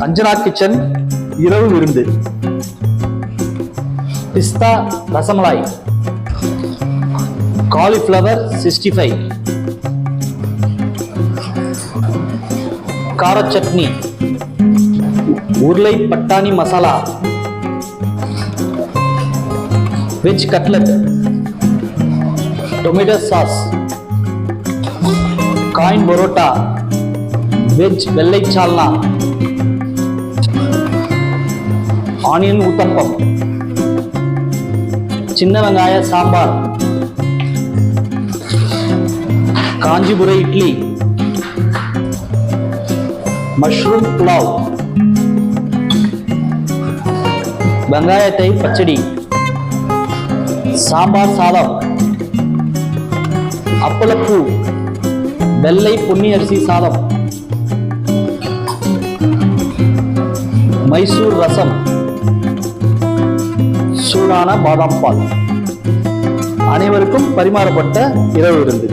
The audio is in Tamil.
அஞ்சனா கிச்சன் இரவு விருந்து. பிஸ்தா ரசமலாய், காலிஃப்ளவர் 65, கார சட்னி, உருளை பட்டாணி masala, veg cutlet, tomato sauce, coin parotta, veg வெள்ளை சால்னா, ஆனியன் ஊத்தப்பம், சின்ன வெங்காய சாம்பார், காஞ்சிபுர இட்லி, மஷ்ரூம் புலாவ், வெங்காயத்தை பச்சடி, சாம்பார் சாதம், அப்பளப்பூ, வெள்ளை பொன்னி அரிசி சாதம், மைசூர் ரசம், சூடான பாதாம் பால். அனைவருக்கும் பரிமாறப்பட்ட இரவு விருந்து.